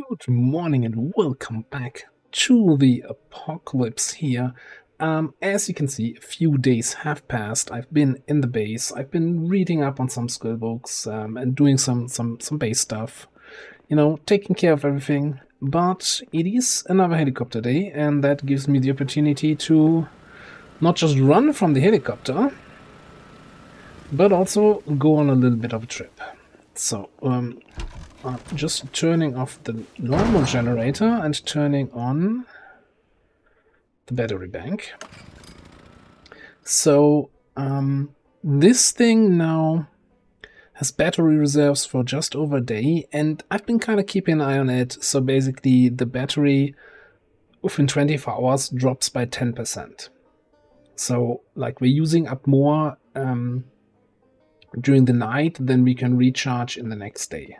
Good morning and welcome back to the apocalypse here. As you can see, a few days have passed. I've been in the base. I've been reading up on some skill books and doing some base stuff. You know, taking care of everything. But it is another helicopter day, and that gives me the opportunity to not just run from the helicopter, but also go on a little bit of a trip. So, just turning off the normal generator and turning on the battery bank. So this thing now has battery reserves for just over a day, and I've been kind of keeping an eye on it. So basically the battery within 24 hours drops by 10%. So like we're using up more during the night than we can recharge in the next day.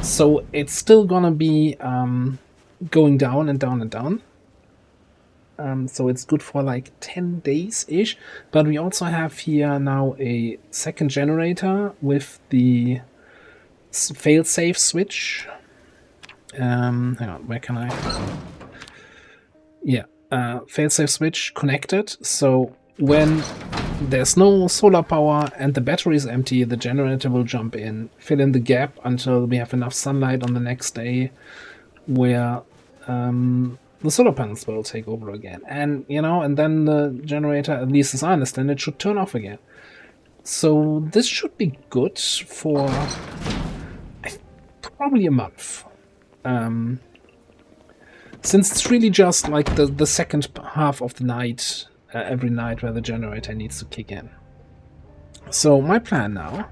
So it's still gonna be going down and down and down. So it's good for like 10 days-ish. But we also have here now a second generator with the fail-safe switch. Hang on, where can I? Yeah, fail-safe switch connected. So when there's no solar power and the battery is empty, the generator will jump in, fill in the gap until we have enough sunlight on the next day where the solar panels will take over again. And, you know, and then the generator, at least as I understand it, should turn off again. So this should be good for probably a month. Since it's really just like the second half of the night, every night where the generator needs to kick in. So my plan now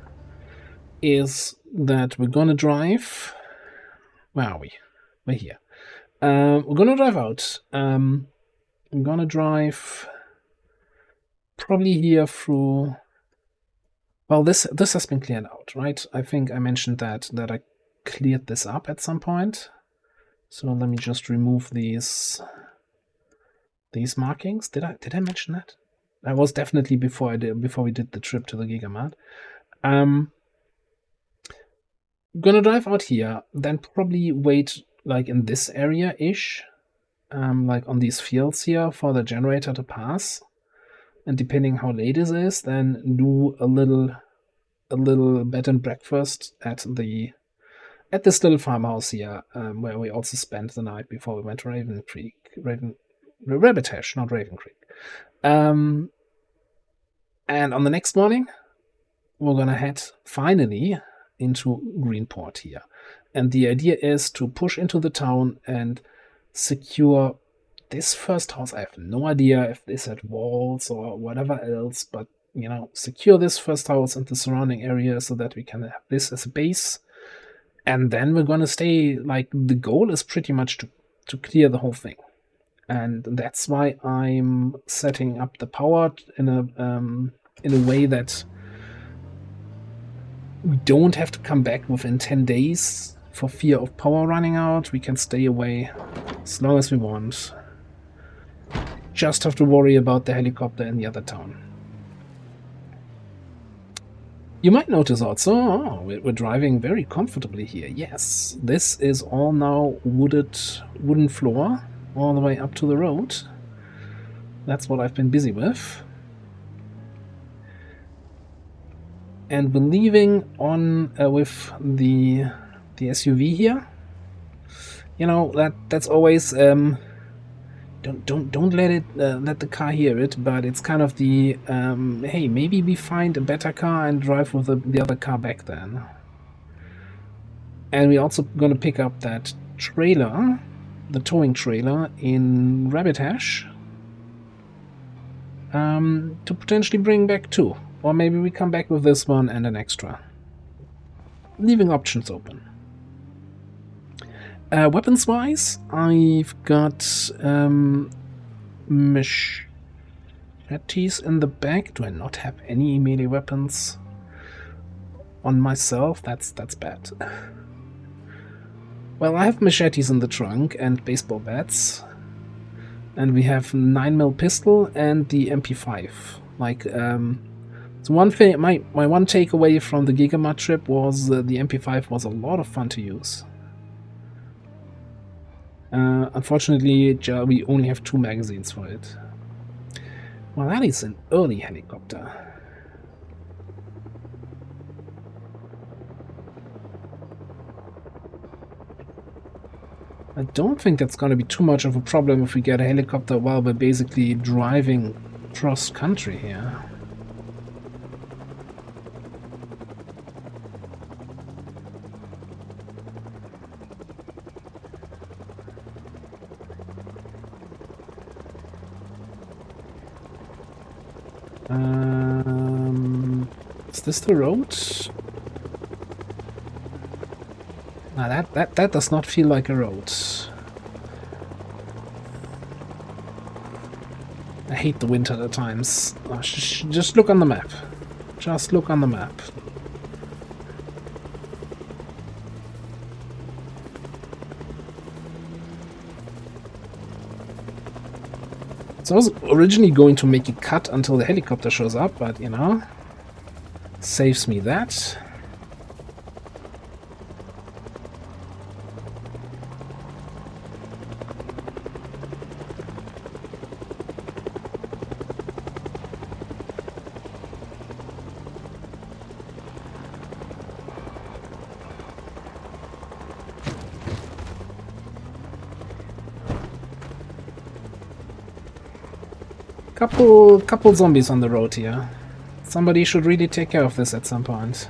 is that we're gonna drive. Where are we? We're here. We're gonna drive out. I'm gonna drive probably here through. Well, this has been cleared out, right? I think I mentioned that I cleared this up at some point. So let me just remove these markings. Did I mention that? That was definitely before we did the trip to the Gigamart. Gonna drive out here, then probably wait like in this area-ish, like on these fields here for the generator to pass. And depending how late it is, then do a little bed and breakfast at this little farmhouse here, where we also spent the night before we went to Rabbitash, not Raven Creek. And on the next morning, we're gonna head finally into Greenport here. And the idea is to push into the town and secure this first house. I have no idea if this had walls or whatever else, but, you know, secure this first house and the surrounding area so that we can have this as a base. And then we're gonna stay, like, the goal is pretty much to clear the whole thing. And that's why I'm setting up the power in a way that we don't have to come back within 10 days for fear of power running out. We can stay away as long as we want. Just have to worry about the helicopter in the other town. You might notice also, we're driving very comfortably here. Yes, this is all now wooden floor all the way up to the road. That's what I've been busy with. And we're leaving on with the SUV here. You know, that's always don't let the car hear it, but it's kind of the hey, maybe we find a better car and drive with the other car back then. And we're also gonna pick up that trailer, the towing trailer in Rabbitash, to potentially bring back two. Or maybe we come back with this one and an extra. Leaving options open. Weapons-wise, I've got machetes in the back. Do I not have any melee weapons on myself? That's bad. Well, I have machetes in the trunk and baseball bats. And we have 9mm pistol and the MP5. Like, so one thing, my one takeaway from the Gigamart trip was the MP5 was a lot of fun to use. Unfortunately, we only have 2 magazines for it. Well, that is an early helicopter. I don't think that's going to be too much of a problem if we get a helicopter while we're basically driving cross-country here. Is this the road? Nah, that does not feel like a road. I hate the winter at times. Oh, just look on the map. Just look on the map. So I was originally going to make a cut until the helicopter shows up, but you know, saves me that. Couple zombies on the road here. Somebody should really take care of this at some point.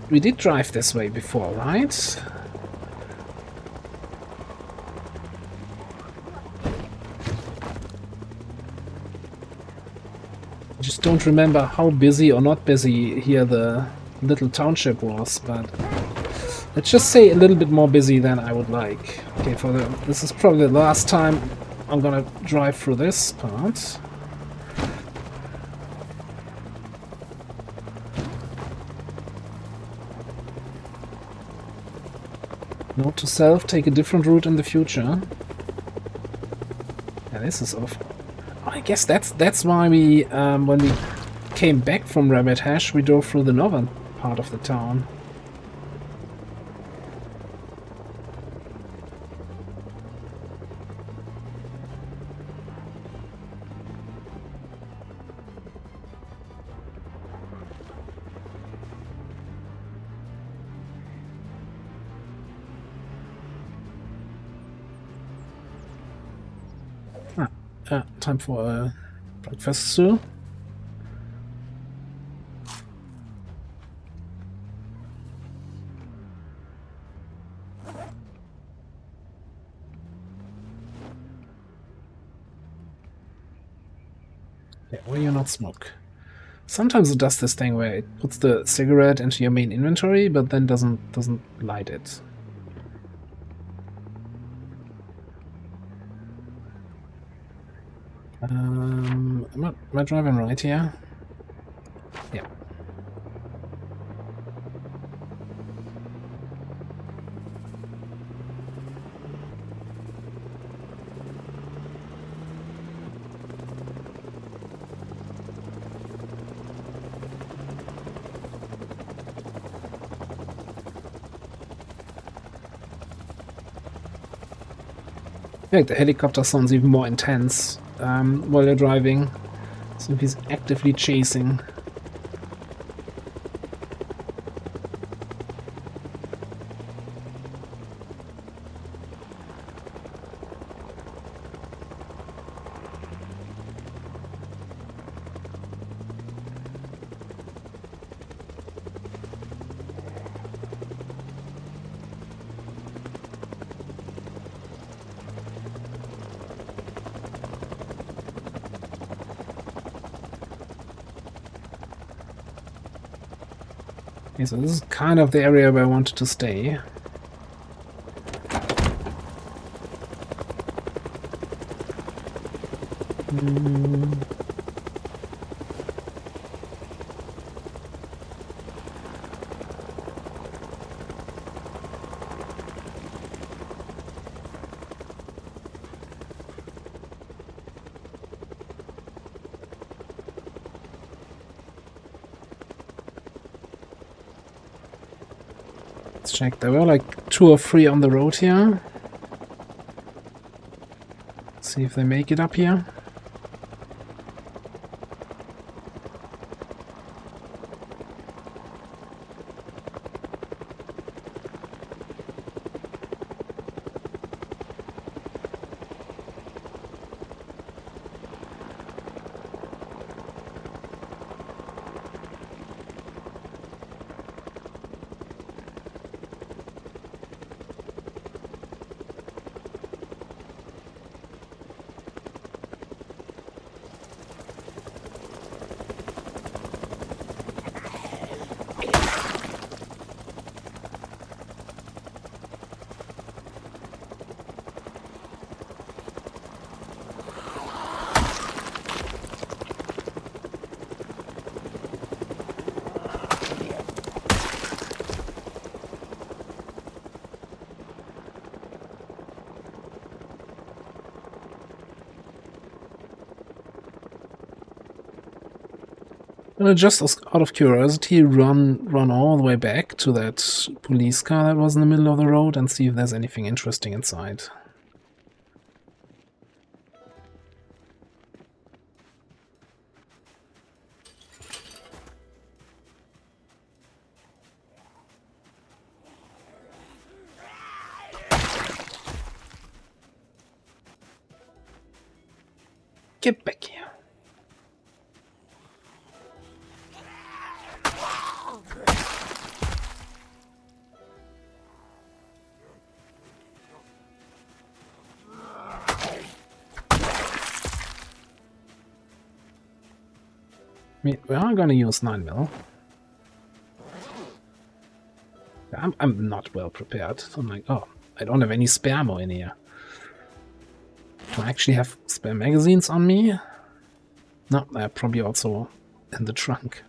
We did drive this way before, right? I just don't remember how busy or not busy here the little township was, but let's just say a little bit more busy than I would like. Okay, this is probably the last time I'm gonna drive through this part. Note to self, take a different route in the future. Yeah, this is awful. Oh, I guess that's why we, when we came back from Rabbit Hash, we drove through the northern part of the town. Time for a breakfast, Sue. Yeah, will you not smoke? Sometimes it does this thing where it puts the cigarette into your main inventory, but then doesn't light it. Am I driving right here? Yeah. I think the helicopter sounds even more intense while you're driving. So if he's actively chasing. Okay, so this is kind of the area where I wanted to stay. Let's check. There were like 2 or 3 on the road here. See if they make it up here. Just out of curiosity, run all the way back to that police car that was in the middle of the road and see if there's anything interesting inside. Get back here. We are gonna use 9mm. I'm not well prepared. I'm like, oh, I don't have any spare ammo in here. Do I actually have spare magazines on me? No, they're probably also in the trunk.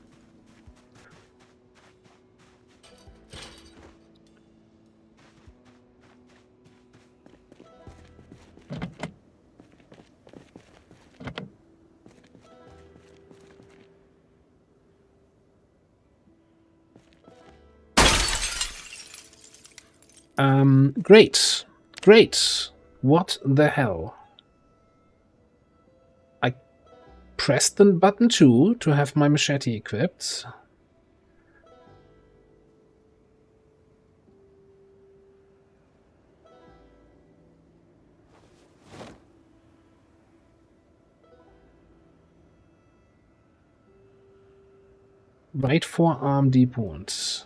Great. Great. What the hell? I pressed the button 2 to have my machete equipped. Right forearm deep wound.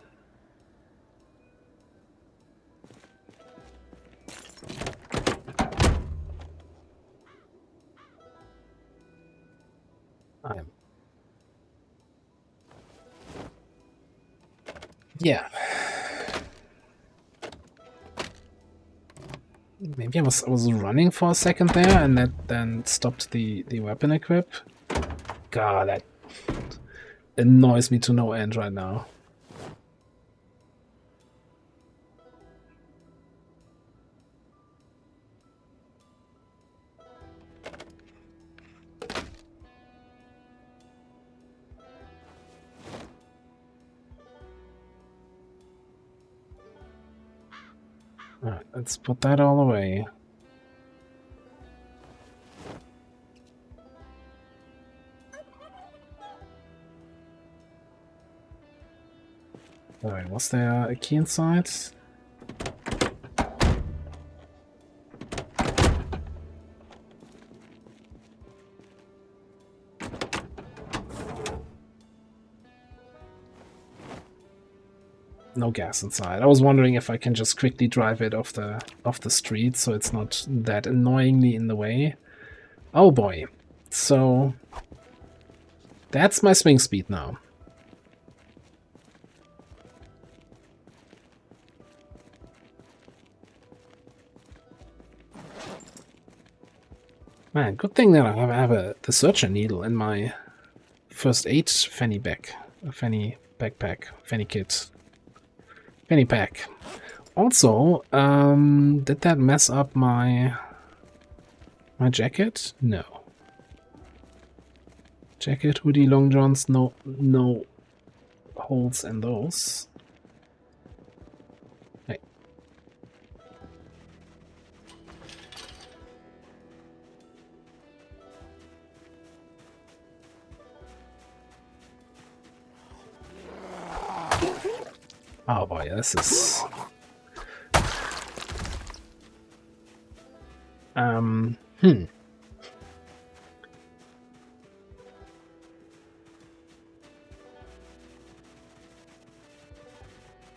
Yeah. Maybe I was running for a second there and that then stopped the weapon equip. God, that annoys me to no end right now. Alright, let's put that all away. Alright, was there a key inside? No gas inside. I was wondering if I can just quickly drive it off the street so it's not that annoyingly in the way. Oh boy. So that's my swing speed now. Man, good thing that I have the searcher needle in my first aid fanny pack, fanny kit. Fanny pack. Also, did that mess up my jacket? No. Jacket, hoodie, long johns, no holes in those. Oh boy, this is...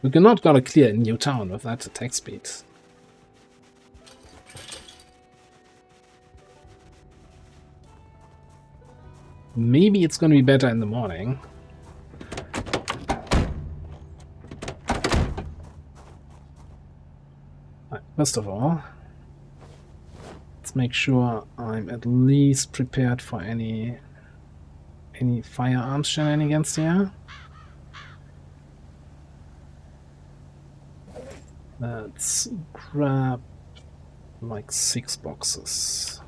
We're not gonna clear a new town with that attack speed. Maybe it's gonna be better in the morning. Right, first of all, let's make sure I'm at least prepared for any firearms shenanigans here. Let's grab like 6 boxes.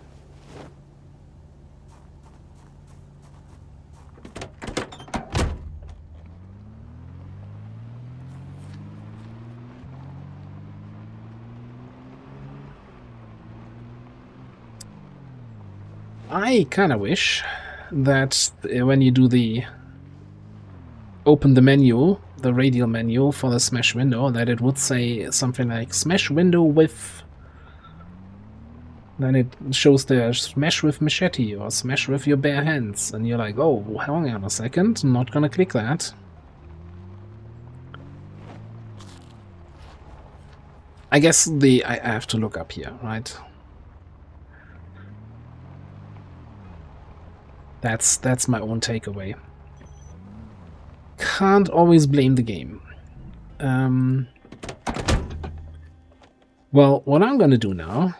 I kind of wish that when you do the open the menu, the radial menu for the smash window, that it would say something like smash window with... Then it shows the smash with machete or smash with your bare hands. And you're like, oh, hang on a second, I'm not gonna click that. I guess I have to look up here, right? That's my own takeaway. Can't always blame the game. Well, what I'm gonna do now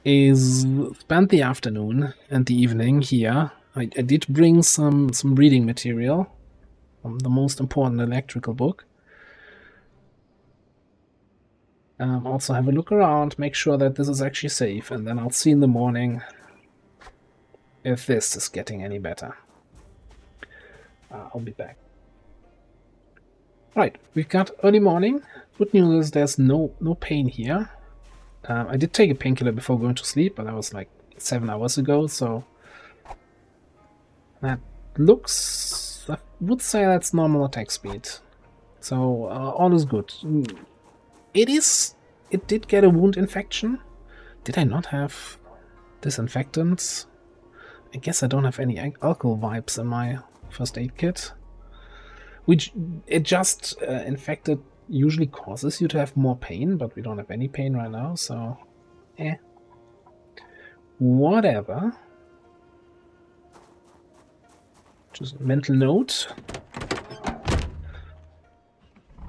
is spend the afternoon and the evening here. I did bring some reading material from the most important electrical book. Also have a look around, make sure that this is actually safe, and then I'll see in the morning if this is getting any better. I'll be back. Right, we've got early morning. Good news is there's no pain here. I did take a painkiller before going to sleep, but that was like 7 hours ago, so that looks... I would say that's normal attack speed. So all is good. It did get a wound infection. Did I not have disinfectants? I guess I don't have any alcohol wipes in my first aid kit. Which, it just infected usually causes you to have more pain, but we don't have any pain right now, so... Whatever. Just a mental note.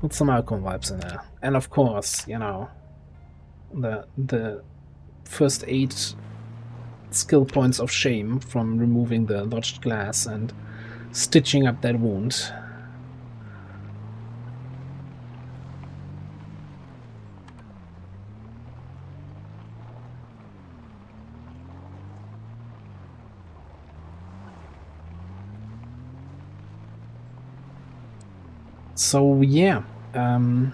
Put some alcohol wipes in there. And of course, you know, the first aid skill points of shame from removing the lodged glass and stitching up that wound. So yeah, kind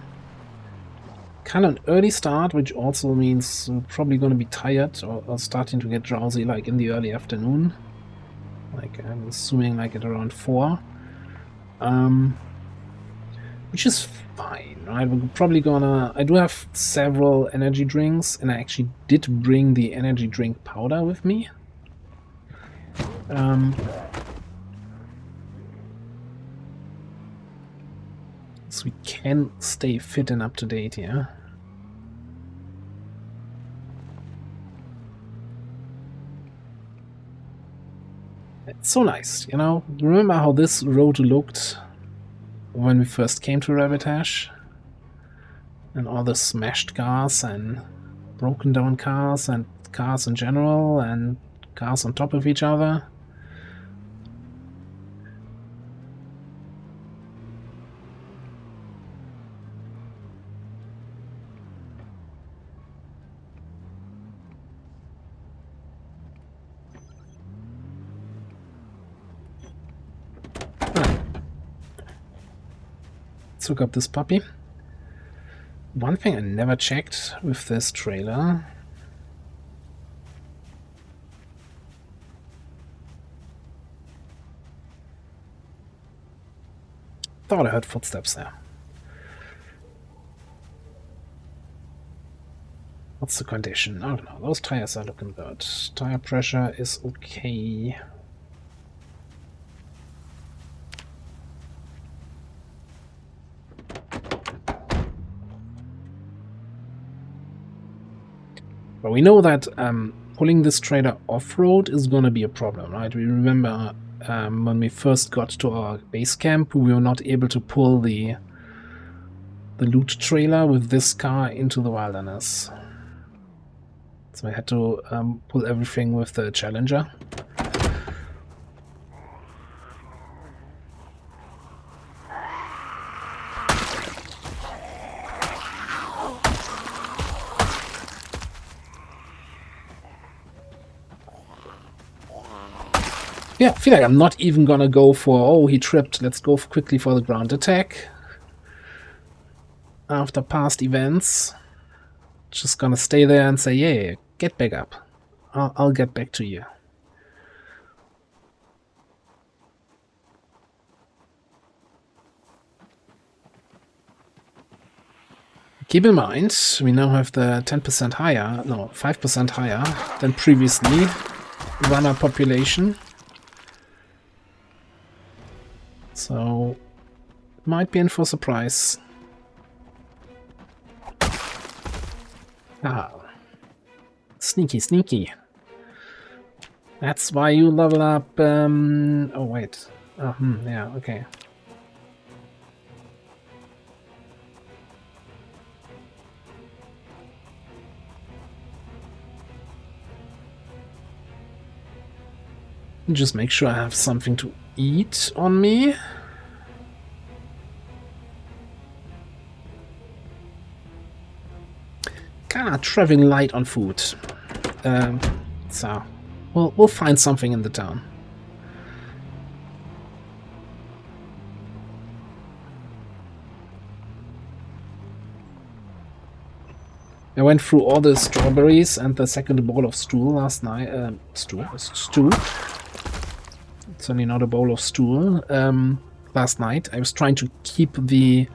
of an early start, which also means we're probably going to be tired or starting to get drowsy like in the early afternoon. Like I'm assuming like at around 4. Which is fine, right? We're probably gonna... I do have several energy drinks, and I actually did bring the energy drink powder with me. So we can stay fit and up to date here. It's so nice, you know? Remember how this road looked when we first came to Rabbitash? And all the smashed cars and broken down cars and cars in general and cars on top of each other. Let's look up this puppy. One thing I never checked with this trailer thought I heard footsteps there. What's the condition? I don't know. Those tires are looking good. Tire pressure is okay. But we know that pulling this trailer off-road is going to be a problem, right? We remember when we first got to our base camp, we were not able to pull the loot trailer with this car into the wilderness. So I had to pull everything with the Challenger. Yeah, I feel like I'm not even gonna go for, oh, he tripped, let's go quickly for the ground attack. After past events, just gonna stay there and say, yeah, get back up. I'll get back to you. Keep in mind, we now have the 10% higher, no, 5% higher than previously runner population. So, might be in for a surprise. Ah. Sneaky, sneaky. That's why you level up, oh wait. Yeah, okay. Just make sure I have something to eat on me. Kinda traveling light on food. So we'll find something in the town. I went through all the strawberries and the second bowl of stew last night. Stew? It's only not a bowl of stew. Last night I was trying to keep the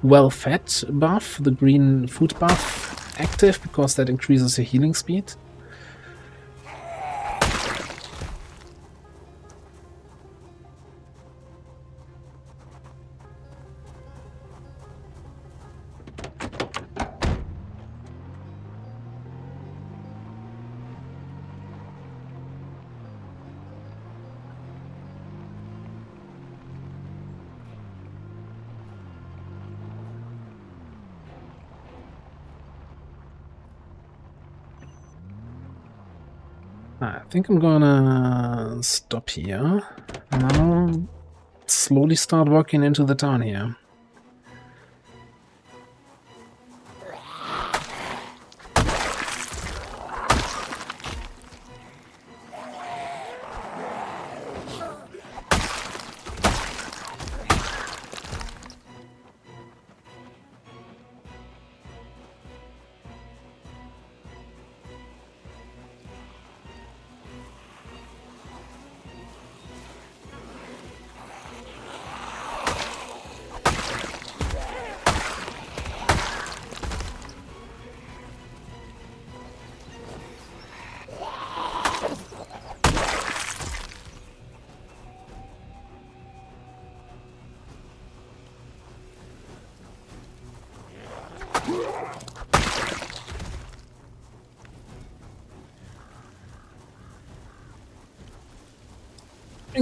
well-fed buff, the green food buff, active because that increases your healing speed. I think I'm gonna stop here and I'll slowly start walking into the town here.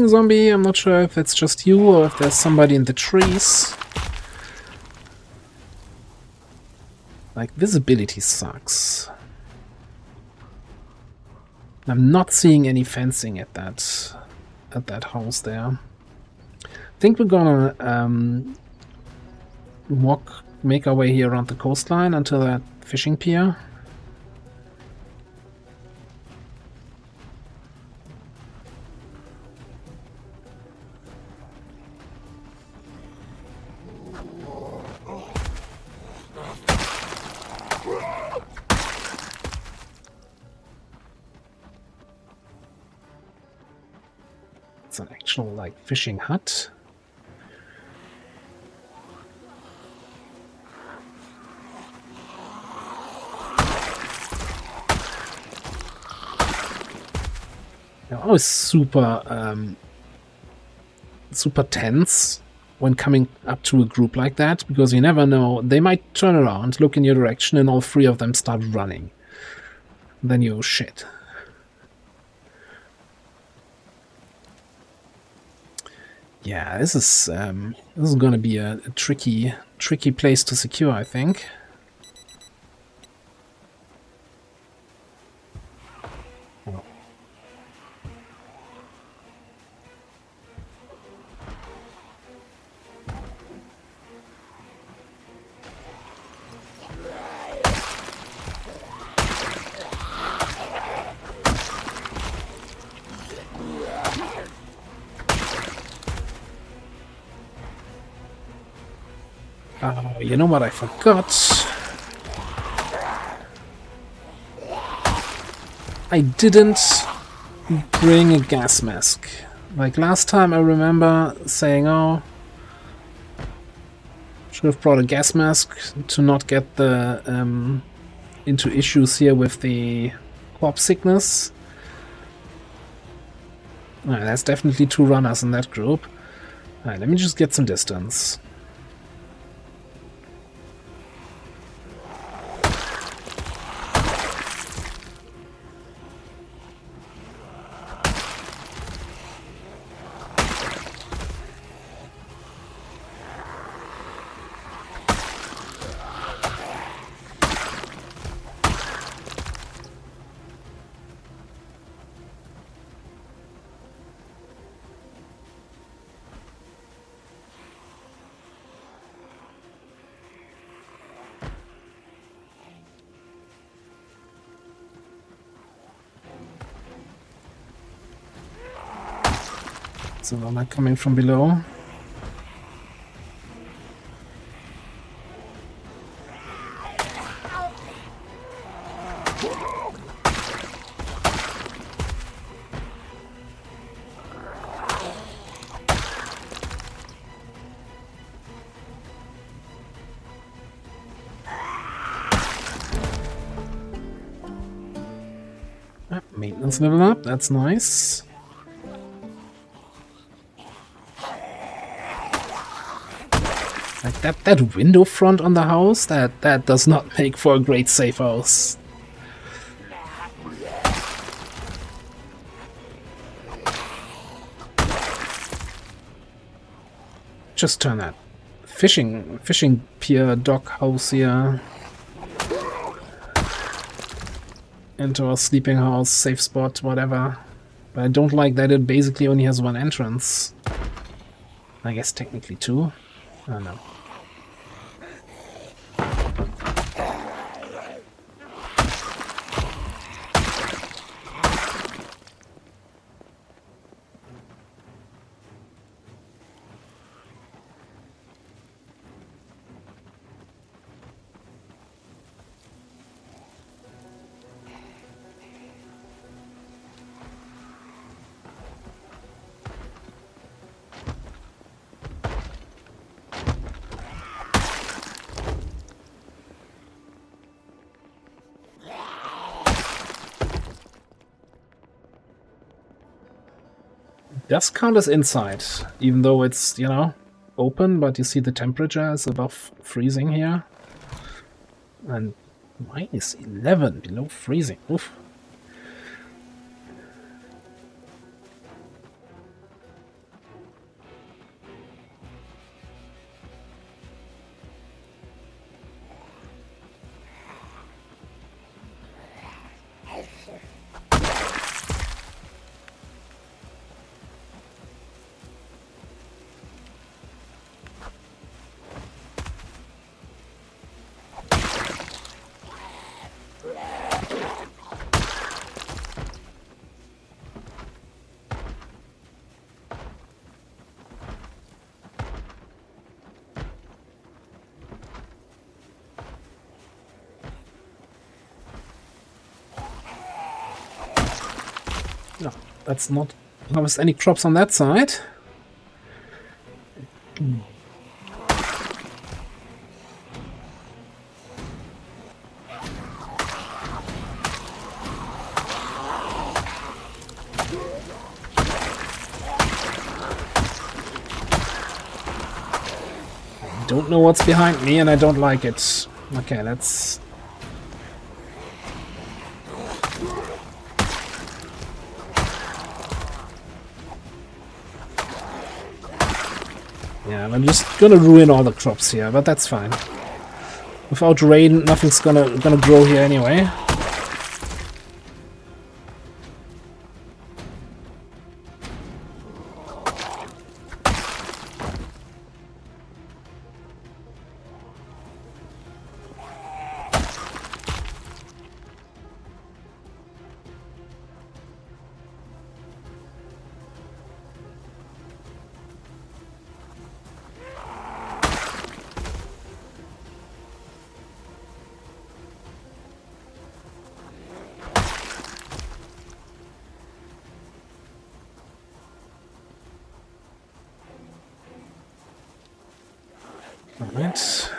Zombie, I'm not sure if it's just you or if there's somebody in the trees. Like, visibility sucks. I'm not seeing any fencing at that house there. I think we're gonna make our way here around the coastline until that fishing pier. It's an actual, like, fishing hut. They're always super super tense when coming up to a group like that, because you never know. They might turn around, look in your direction, and all three of them start running. Then you shit. Yeah, this is gonna be a tricky place to secure, I think. Oh. You know what I forgot? I didn't bring a gas mask. Like last time I remember saying, oh, should have brought a gas mask to not get the into issues here with the corpse sickness. Alright, there's definitely two runners in that group. Alright, let me just get some distance. So I'm not coming from below. Maintenance level up, that's nice. Like that window front on the house, that does not make for a great safe house. Just turn that fishing pier dock house here into a sleeping house, safe spot, whatever. But I don't like that it basically only has one entrance. I guess technically two. I don't know. Does count as inside, even though it's, you know, open, but you see the temperature is above freezing here. And minus 11 below freezing. Oof. No, that's not harvest any crops on that side. don't know what's behind me and I don't like it. Okay, let's... Yeah, I'm just gonna ruin all the crops here, but that's fine. Without rain, nothing's gonna grow here anyway. Alright,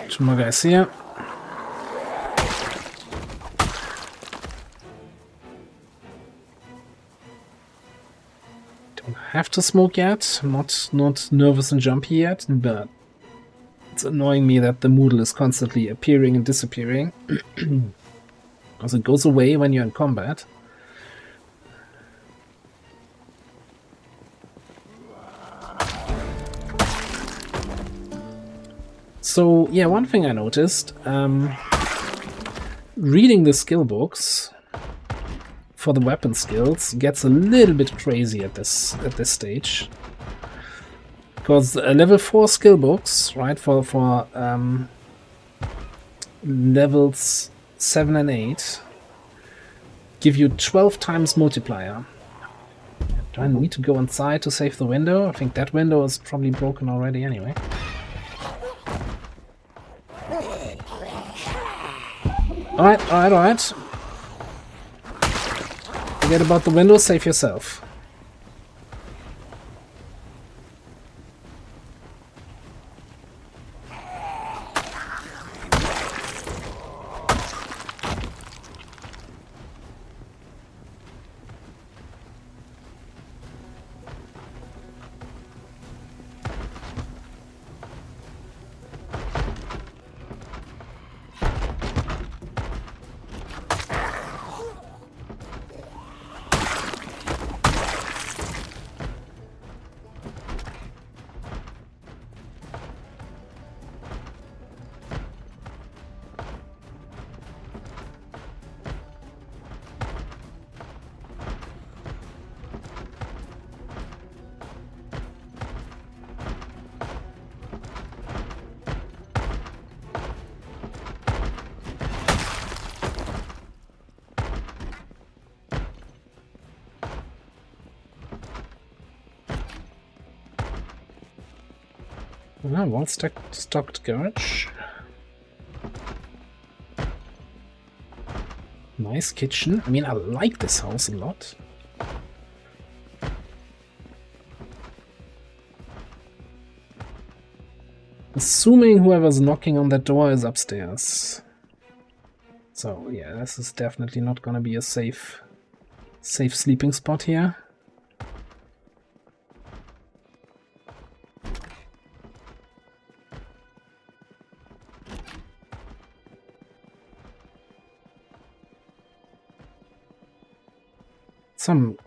2 more guys here. Don't have to smoke yet. Not nervous and jumpy yet, but it's annoying me that the Moodle is constantly appearing and disappearing. Because it goes away when you're in combat. So, yeah, one thing I noticed, reading the skill books for the weapon skills gets a little bit crazy at this stage. Because level 4 skill books, right, for levels 7 and 8 give you 12 times multiplier. Do I need to go inside to save the window? I think that window is probably broken already anyway. Alright. Forget about the window, save yourself. Ah, well stocked garage. Nice kitchen. I mean, I like this house a lot. Assuming whoever's knocking on that door is upstairs. So yeah, this is definitely not gonna be a safe sleeping spot here. Some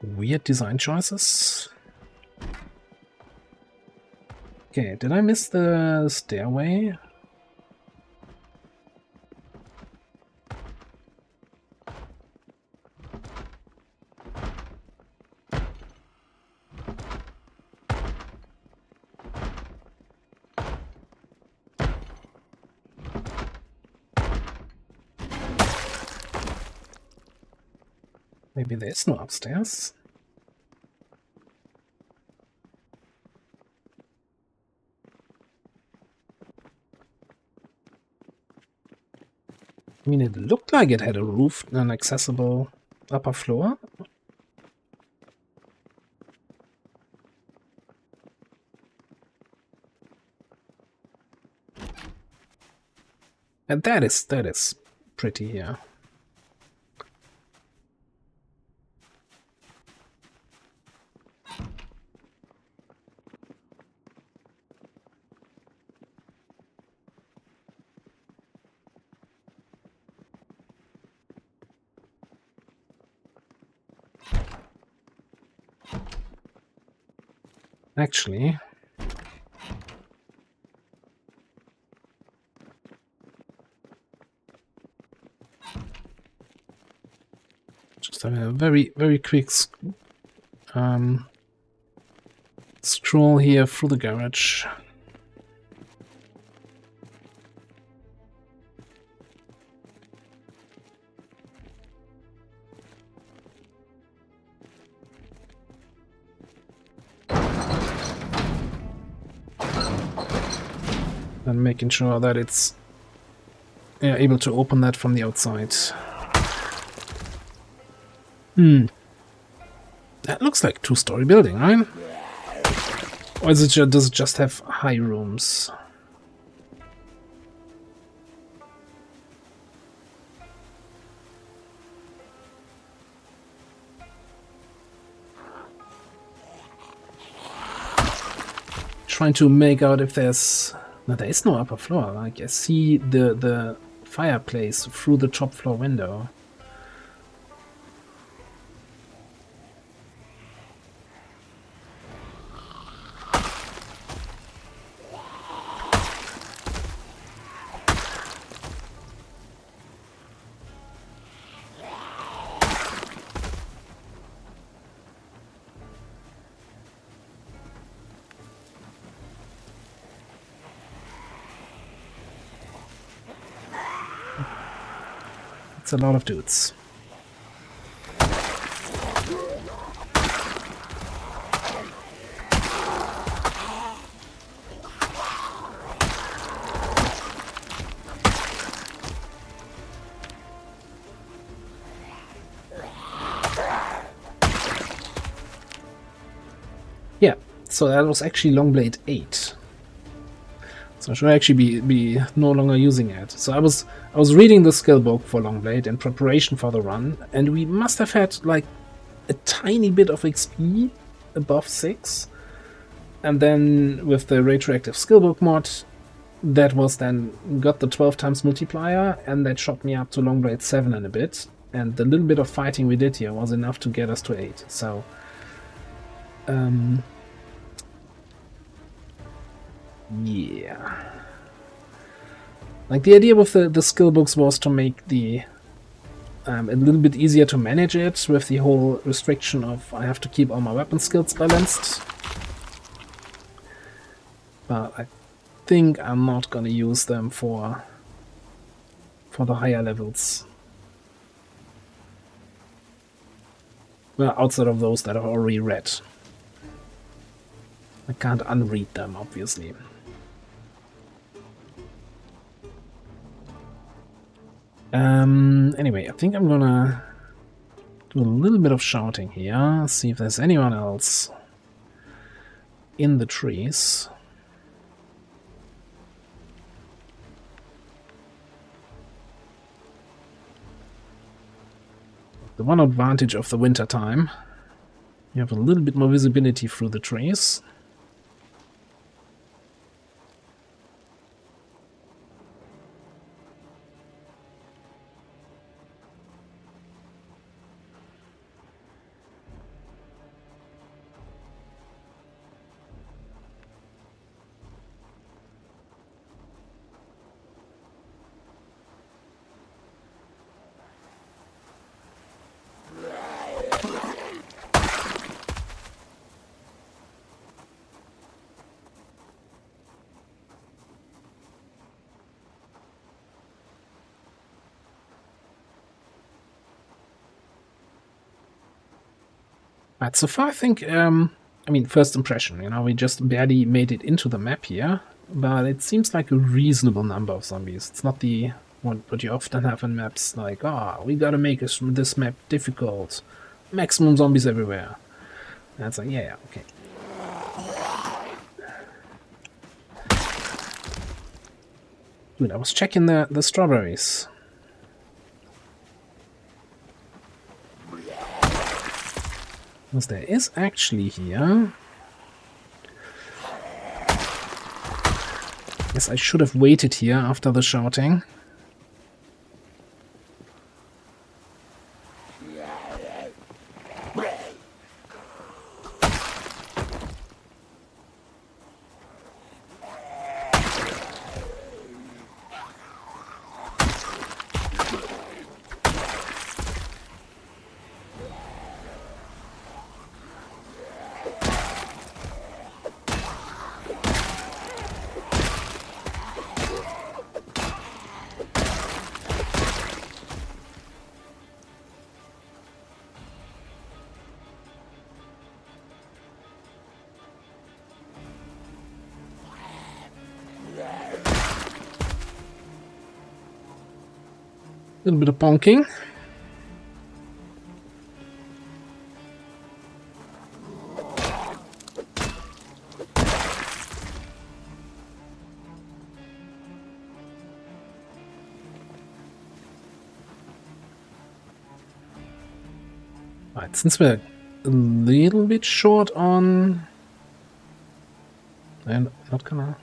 weird design choices. Okay, did I miss the stairway? Maybe there's no upstairs. I mean, it looked like it had a roof and an accessible upper floor. And that is pretty, yeah. Actually, just having a very, very quick scroll here through the garage. And making sure that it's able to open that from the outside. That looks like a two-story building, right? Or is it does it just have high rooms? Trying to make out if there's... No, there is no upper floor. Like, I see the fireplace through the top floor window. It's a lot of dudes. Yeah, so that was actually Longblade 8. So I should actually be no longer using it. So I was reading the skill book for Longblade in preparation for the run, and we must have had like a tiny bit of XP above 6. And then with the retroactive skill book mod, that was then got the 12 times multiplier, and that shot me up to Longblade 7 in a bit. And the little bit of fighting we did here was enough to get us to 8. So yeah. Like, the idea with the skill books was to make the a little bit easier to manage it, with the whole restriction of I have to keep all my weapon skills balanced. But I think I'm not gonna use them for the higher levels. Well, outside of those that I've already read. I can't unread them, obviously. Anyway, I think I'm gonna do a little bit of shouting here, see if there's anyone else in the trees. The one advantage of the winter time, you have a little bit more visibility through the trees. Right, so far I think, I mean, first impression, you know, we just barely made it into the map here, but it seems like a reasonable number of zombies. It's not the what you often have in maps, like, we gotta make this map difficult, maximum zombies everywhere. And it's like, yeah, okay. Dude, I was checking the strawberries. Because there is actually here... Yes, I should have waited here after the shouting. little bit of bonking. Right, since we're a little bit short on... I'm not gonna...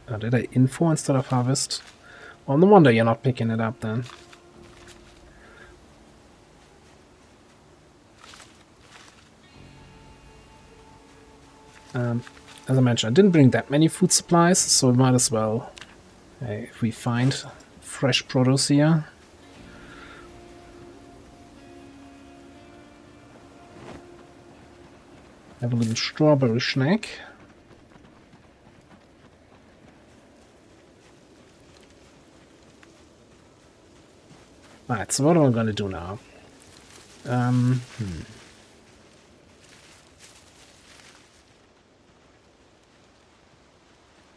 Oh, did I info instead of harvest? Well, no wonder you're not picking it up then. As I mentioned, I didn't bring that many food supplies, so we might as well, if we find fresh produce here. Have a little strawberry snack. Alright, so what am I going to do now?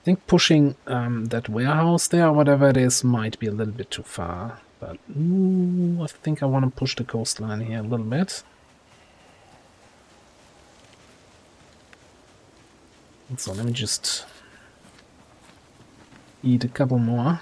I think pushing that warehouse there, or whatever it is, might be a little bit too far. But I think I want to push the coastline here a little bit. So let me just eat a couple more.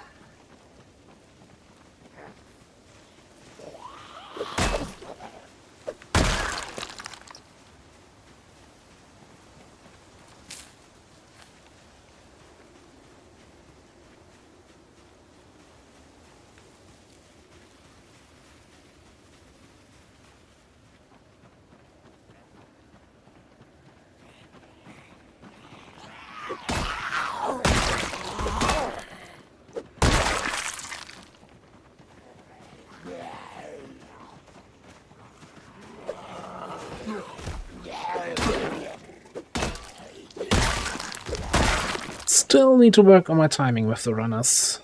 Still need to work on my timing with the runners.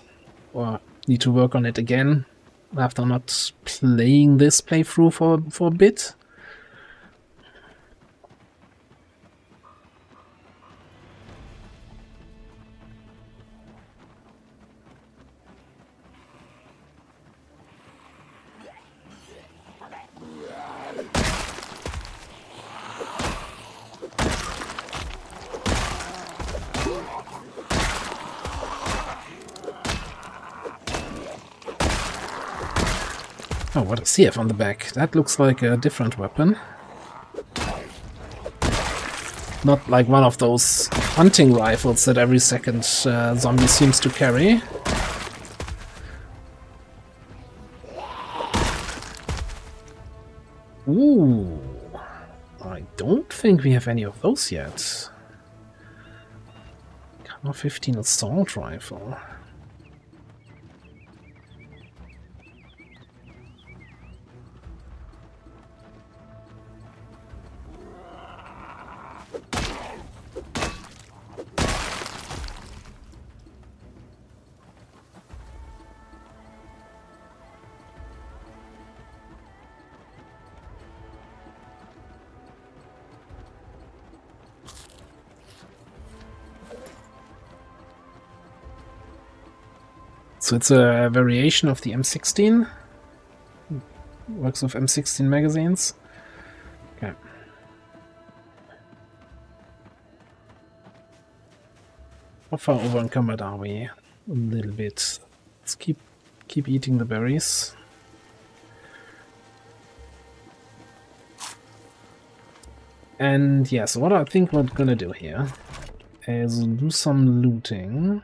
Or need to work on it again after not playing this playthrough for a bit. Oh, what a CF on the back. That looks like a different weapon. Not like one of those hunting rifles that every second zombie seems to carry. Ooh. I don't think we have any of those yet. Caliber 15 assault rifle. So it's a variation of the M16. Works with M16 magazines. Okay. How far over encumbered are we? A little bit. Let's keep eating the berries. And yeah, so what I think we're gonna do here is do some looting.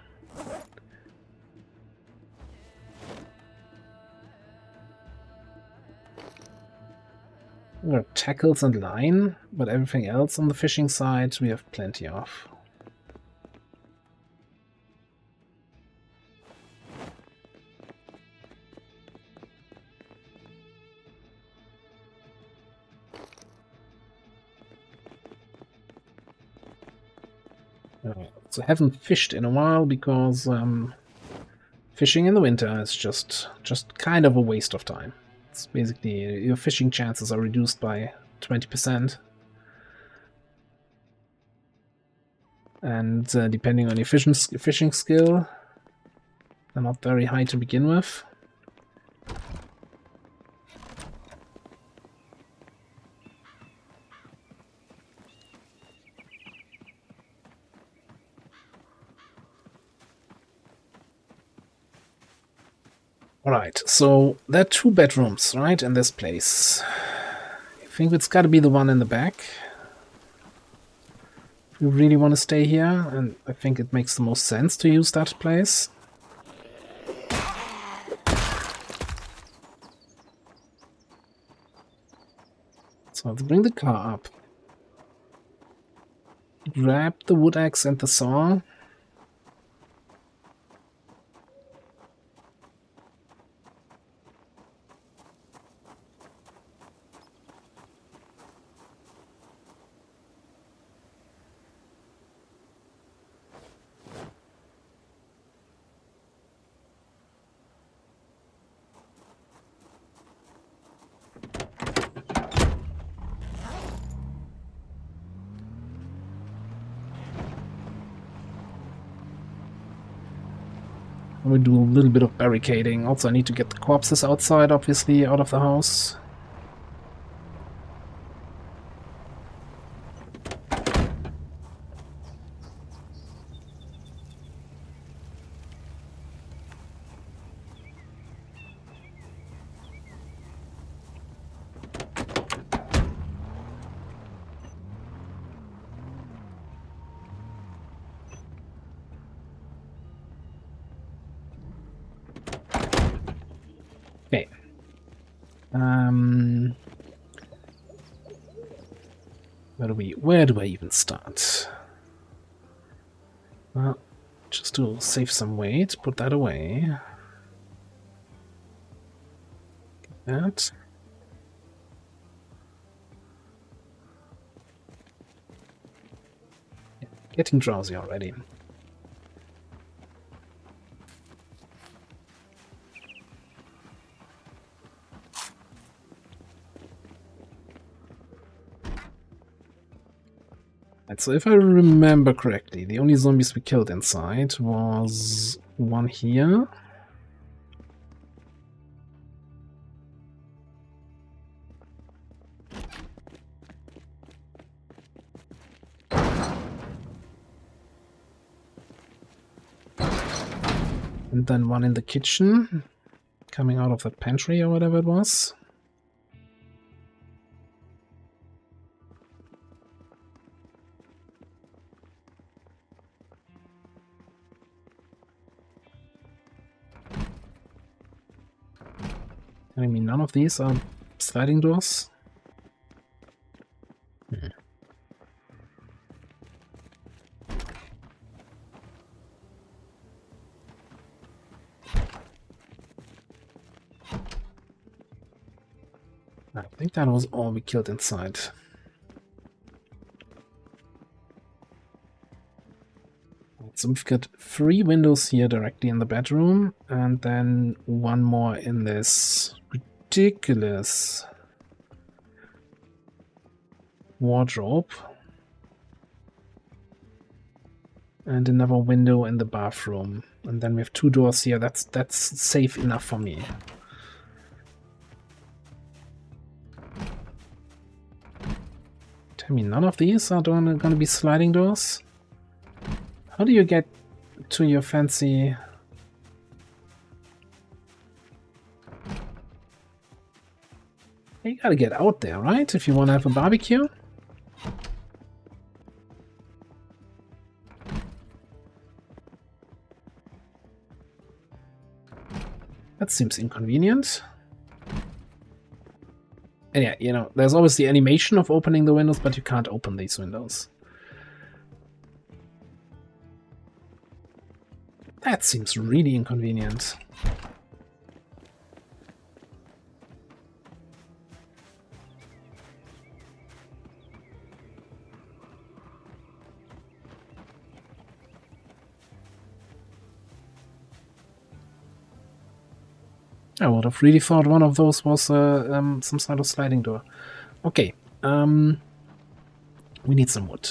We got tackles and line, but everything else on the fishing side we have plenty of. So I haven't fished in a while because fishing in the winter is just kind of a waste of time. It's basically your fishing chances are reduced by 20%. And depending on your fishing skill, they're not very high to begin with. Alright, so there are 2 bedrooms, right, in this place. I think it's gotta be the one in the back. If we really want to stay here, and I think it makes the most sense to use that place. So let's bring the car up. Grab the wood axe and the saw. We do a little bit of barricading. Also, I need to get the corpses outside, obviously, out of the house. Okay. Where do I even start? Well, just to save some weight, put that away. That. Yeah, getting drowsy already. So if I remember correctly, the only zombies we killed inside was one here. And then one in the kitchen, coming out of the pantry or whatever it was. I mean, none of these are sliding doors. I think that was all we killed inside. So we've got 3 windows here directly in the bedroom, and then one more in this ridiculous wardrobe. And another window in the bathroom. And then we have 2 doors here. That's safe enough for me. Tell me, none of these are gonna be sliding doors? How do you get to your fancy... You gotta get out there, right? If you want to have a barbecue? That seems inconvenient. And yeah, you know, there's always the animation of opening the windows, but you can't open these windows. That seems really inconvenient. I would have really thought one of those was some sort of sliding door. Okay, we need some wood.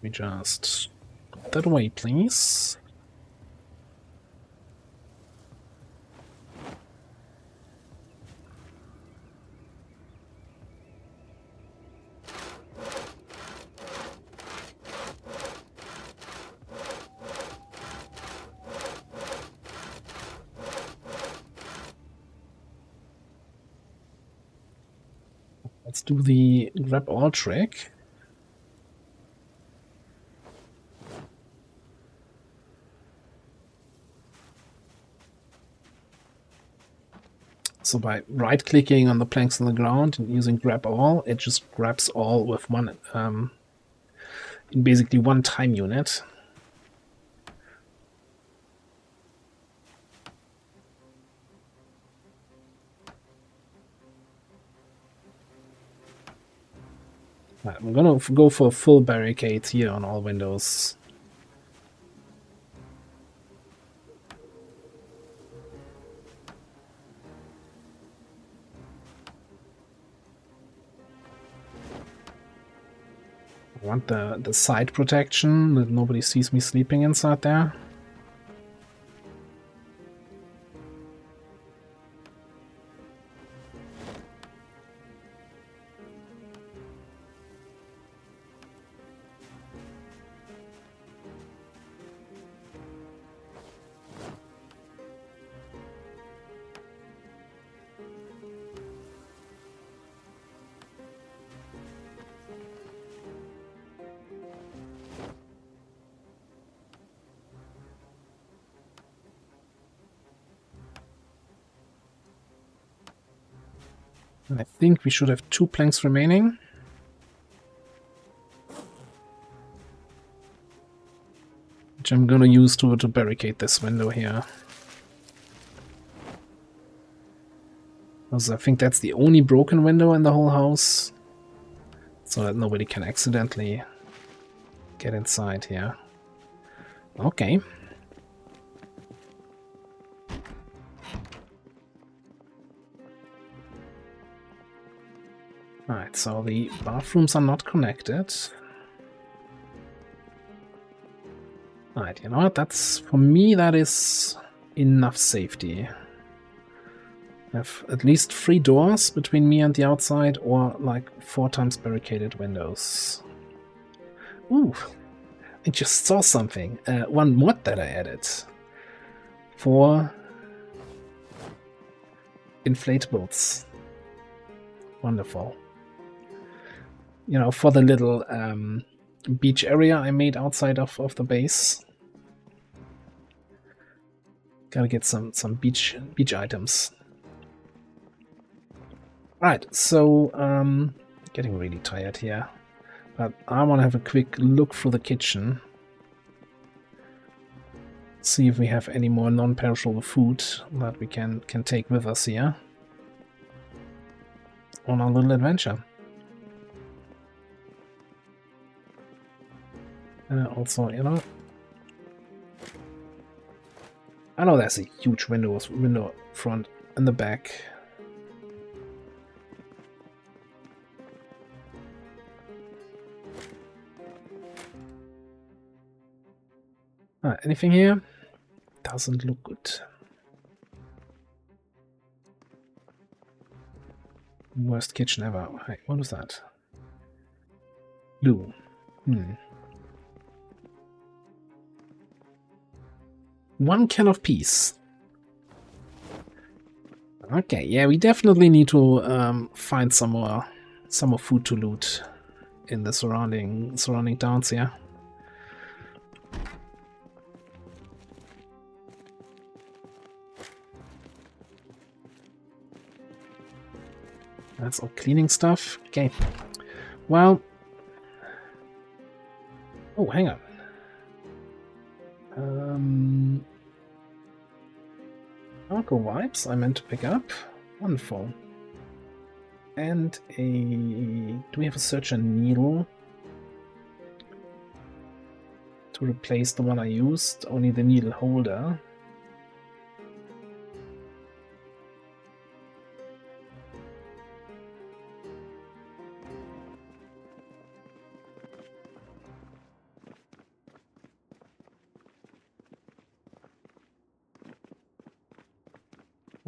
We just put that away, please. Let's do the grab all trick. So by right-clicking on the planks on the ground and using grab all, it just grabs all with one, in basically one time unit. Right, I'm gonna go for full barricades here on all windows. I want the side protection, that nobody sees me sleeping inside there. I think we should have 2 planks remaining. Which I'm gonna use to barricade this window here. Because I think that's the only broken window in the whole house. So that nobody can accidentally get inside here. Okay. Alright, so the bathrooms are not connected. Alright, you know what? That's, for me, that is enough safety. I have at least 3 doors between me and the outside, or like 4 times barricaded windows. Ooh, I just saw something. One mod that I added for inflatables. Wonderful. You know, for the little beach area I made outside of the base. Gotta get some beach items. Right, so getting really tired here, but I want to have a quick look through the kitchen, see if we have any more non-perishable food that we can take with us here on our little adventure. Also, you know, I know there's a huge window front and the back. Anything here? Doesn't look good. Worst kitchen ever. Hey, what is that? Blue. One can of peace. Okay, yeah, we definitely need to find some more food to loot in the surrounding towns here. That's all cleaning stuff. Okay. Well. Oh, hang on. Alcohol wipes I meant to pick up. Wonderful. And do we have a searcher needle to replace the one I used? Only the needle holder.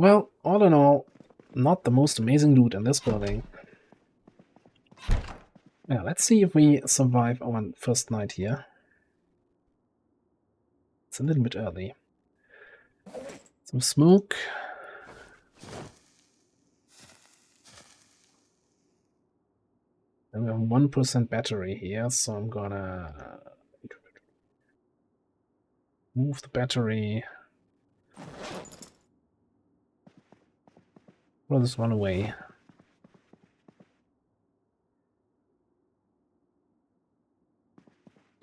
Well, all in all, not the most amazing loot in this building. Yeah, let's see if we survive our first night here. It's a little bit early. Some smoke. And we have 1% battery here, so I'm gonna move the battery. Throw this one away.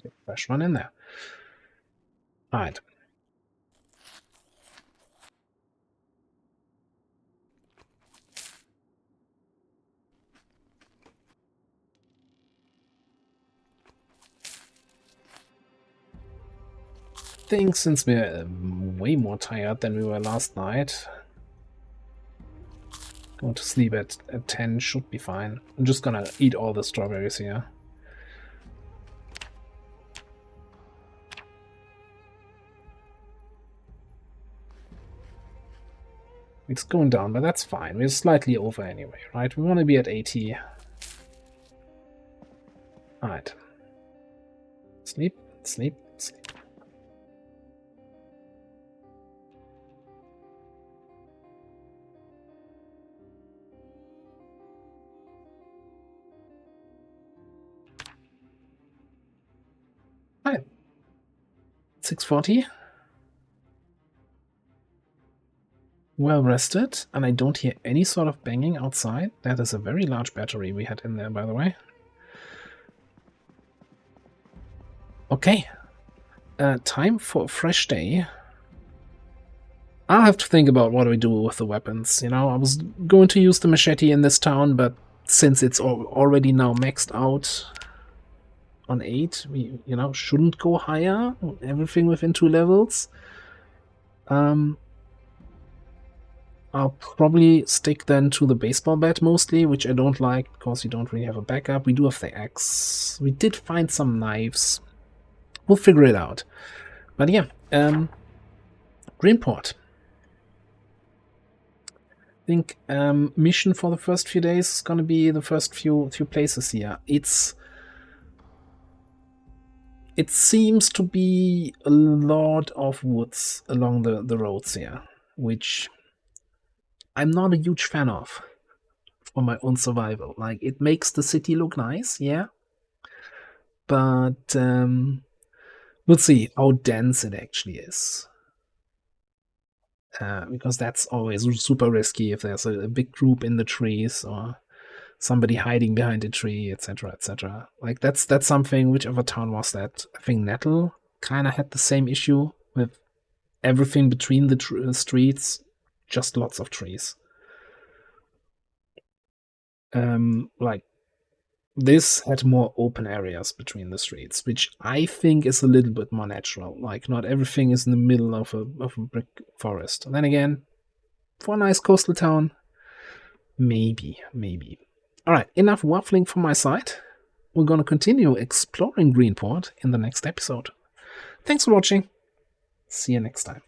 Get a fresh one in there. Alright. I think since we're way more tired than we were last night, going to sleep at 10 should be fine. I'm just gonna eat all the strawberries here. It's going down, but that's fine. We're slightly over anyway, right? We want to be at 80. Alright. Sleep, sleep, sleep. Alright. 6:40. Well rested, and I don't hear any sort of banging outside. That is a very large battery we had in there, by the way. Okay. Time for a fresh day. I'll have to think about what we do with the weapons. You know, I was going to use the machete in this town, but since it's already now maxed out on 8, we, you know, shouldn't go higher. Everything within 2 levels. I'll probably stick then to the baseball bat mostly, which I don't like because you don't really have a backup. We do have the axe. We did find some knives. We'll figure it out. But yeah, Greenport. I think mission for the first few days is going to be the first few places here. It seems to be a lot of woods along the roads here, which I'm not a huge fan of for my own survival. Like, it makes the city look nice, yeah, but we'll see how dense it actually is. Because that's always super risky if there's a big group in the trees or somebody hiding behind a tree, etc., etc. Like, that's something, whichever town was that? I think Nettle kind of had the same issue with everything between the streets, just lots of trees. Like, this had more open areas between the streets, which I think is a little bit more natural. Like, not everything is in the middle of a brick forest. And then again, for a nice coastal town, maybe. Alright, enough waffling from my side. We're gonna continue exploring Greenport in the next episode. Thanks for watching. See you next time.